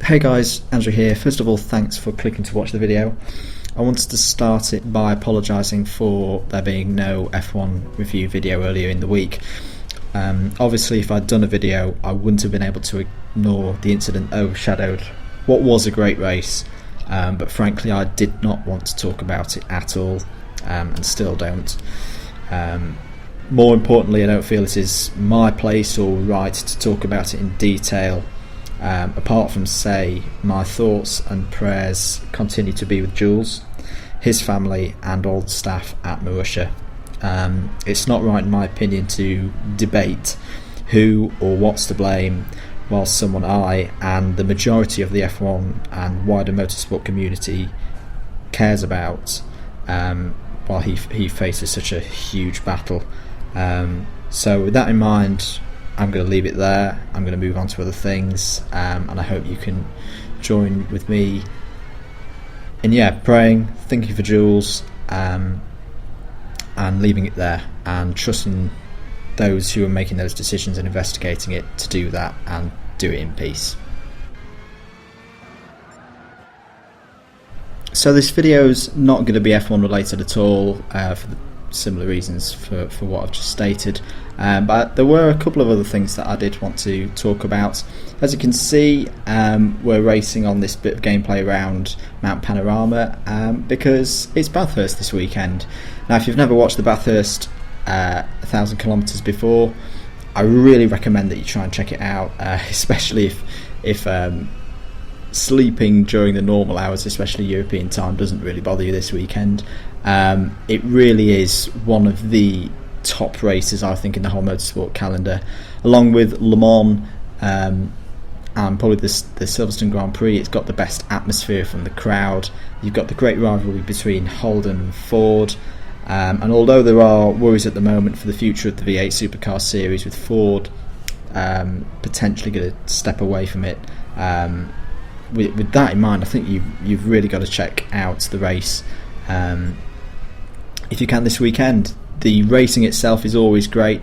Hey guys, Andrew here. First of all, thanks for clicking to watch the video. I wanted to start it by apologising for there being no F1 review video earlier in the week. Obviously, if I'd done a video, I wouldn't have been able to ignore the incident that overshadowed what was a great race, but frankly I did not want to talk about it at all, and still don't. More importantly, I don't feel it is my place or right to talk about it in detail, apart from say my thoughts and prayers continue to be with Jules, his family and all the staff at Marussia. It's not right in my opinion to debate who or what's to blame whilst someone I and the majority of the F1 and wider motorsport community cares about while he faces such a huge battle. So with that in mind, I'm going to leave it there. I'm going to move on to other things, and I hope you can join with me in praying, thinking for Jules, and leaving it there, and trusting those who are making those decisions and investigating it to do that and do it in peace. So this video's not going to be F1 related at all, for the similar reasons for what I've just stated, but there were a couple of other things that I did want to talk about. As you can see, we're racing on this bit of gameplay around Mount Panorama because it's Bathurst this weekend. Now if you've never watched the Bathurst 1,000 kilometres before, I really recommend that you try and check it out, especially if sleeping during the normal hours, especially European time, doesn't really bother you this weekend. It really is one of the top races, I think, in the whole motorsport calendar, along with Le Mans and probably the Silverstone Grand Prix. It's got the best atmosphere from the crowd. You've got the great rivalry between Holden and Ford, and although there are worries at the moment for the future of the V8 Supercar series, with Ford potentially going to step away from it, with that in mind, I think you've really got to check out the race if you can this weekend. The racing itself is always great.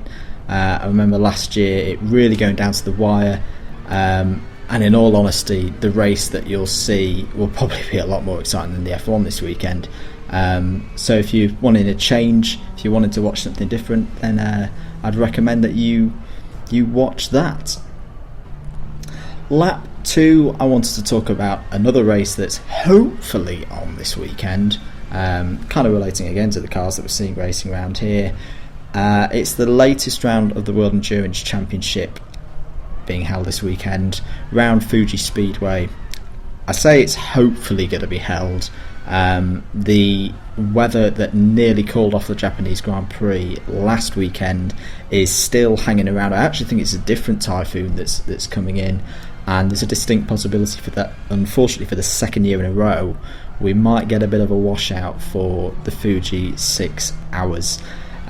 I remember last year it really going down to the wire, and in all honesty, the race that you'll see will probably be a lot more exciting than the F1 this weekend. So if you're wanting a change, if you wanted to watch something different, then I'd recommend that you watch that. Lap 2, I wanted to talk about another race that's hopefully on this weekend, kind of relating again to the cars that we're seeing racing around here. It's the latest round of the World Endurance Championship being held this weekend round Fuji Speedway. I say it's hopefully going to be held. The weather that nearly called off the Japanese Grand Prix last weekend is still hanging around. I actually think it's a different typhoon that's coming in, and there's a distinct possibility for that. Unfortunately, for the second year in a row, we might get a bit of a washout for the Fuji 6 hours.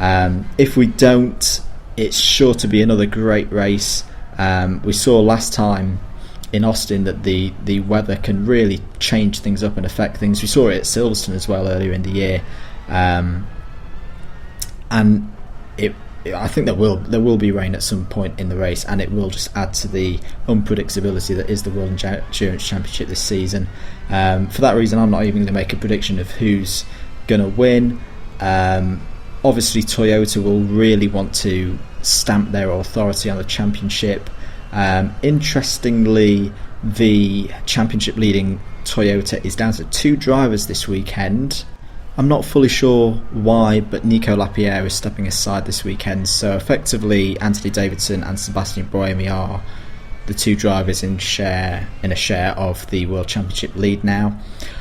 If we don't, it's sure to be another great race. We saw last time in Austin that the weather can really change things up and affect things. We saw it at Silverstone as well earlier in the year, and I think there will be rain at some point in the race, and it will just add to the unpredictability that is the World Endurance Championship this season. For that reason, I'm not even going to make a prediction of who's going to win. Obviously, Toyota will really want to stamp their authority on the championship. Interestingly, the championship leading Toyota is down to 2 drivers this weekend. I'm not fully sure why, but Nico Lapierre is stepping aside this weekend, so effectively Anthony Davidson and Sebastian Buemi are the 2 drivers in a share of the World Championship lead now.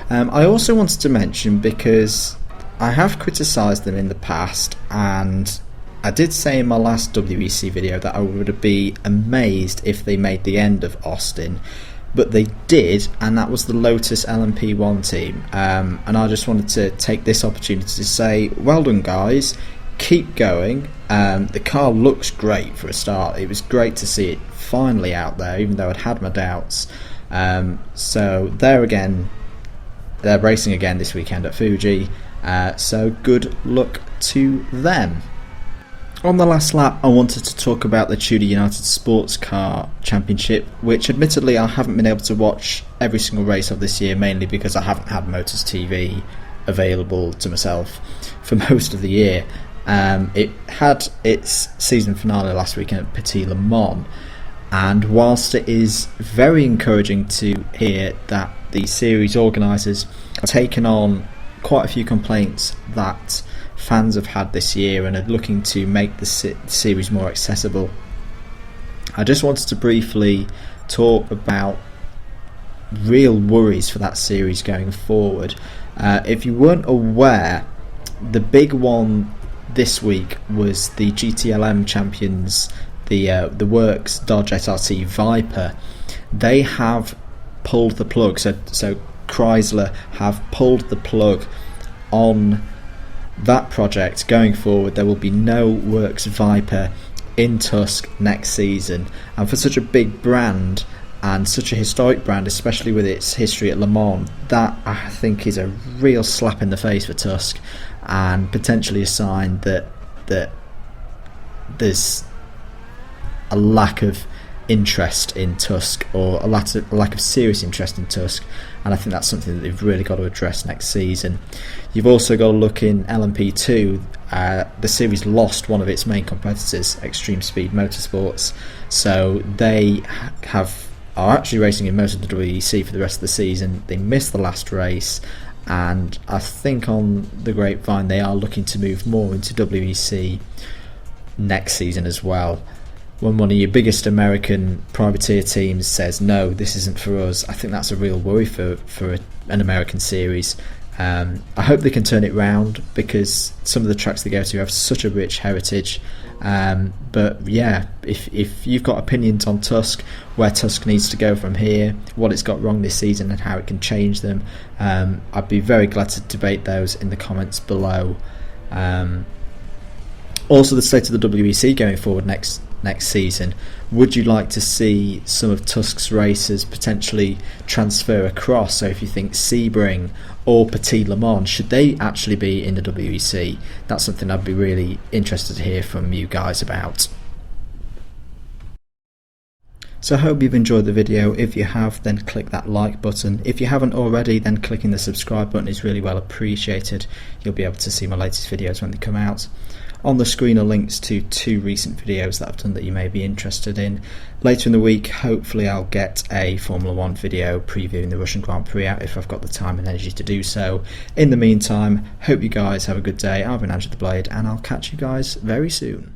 I also wanted to mention, because I have criticised them in the past, and I did say in my last WEC video that I would be amazed if they made the end of Austin, but they did, and that was the Lotus LMP1 team. And I just wanted to take this opportunity to say, well done guys, keep going. The car looks great for a start. It was great to see it finally out there, even though I'd had my doubts. So they're racing again this weekend at Fuji, so good luck to them. On the last lap, I wanted to talk about the Tudor United Sports Car Championship, which admittedly I haven't been able to watch every single race of this year, mainly because I haven't had Motors TV available to myself for most of the year. It had its season finale last weekend at Petit Le Mans, and whilst it is very encouraging to hear that the series organisers have taken on quite a few complaints that fans have had this year and are looking to make the series more accessible, I just wanted to briefly talk about real worries for that series going forward. If you weren't aware, the big one this week was the GTLM champions, the Works Dodge SRT Viper. They have pulled the plug, so Chrysler have pulled the plug on that project. Going forward, there will be no Works Viper in TUSC next season, and for such a big brand and such a historic brand, especially with its history at Le Mans, that I think is a real slap in the face for TUSC, and potentially a sign that there's a lack of interest in TUSC, or a lack of serious interest in TUSC, and I think that's something that they've really got to address next season. You've also got to look in LMP2. The series lost one of its main competitors, Extreme Speed Motorsports, so they are actually racing in most of the WEC for the rest of the season. They missed the last race, and I think on the grapevine they are looking to move more into WEC next season as well. When one of your biggest American privateer teams says no, this isn't for us, I think that's a real worry for an American series. I hope they can turn it round, because some of the tracks they go to have such a rich heritage. But yeah, if you've got opinions on TUSC, where TUSC needs to go from here, what it's got wrong this season and how it can change them, I'd be very glad to debate those in the comments below. Also, the state of the WEC going forward next season. Would you like to see some of TUSC's racers potentially transfer across? So if you think Sebring or Petit Le Mans, should they actually be in the WEC? That's something I'd be really interested to hear from you guys about. So I hope you've enjoyed the video. If you have, then click that like button. If you haven't already, then clicking the subscribe button is really well appreciated. You'll be able to see my latest videos when they come out. On the screen are links to 2 recent videos that I've done that you may be interested in. Later in the week, hopefully I'll get a Formula 1 video previewing the Russian Grand Prix out, if I've got the time and energy to do so. In the meantime, hope you guys have a good day. I've been Andrew the Blade, and I'll catch you guys very soon.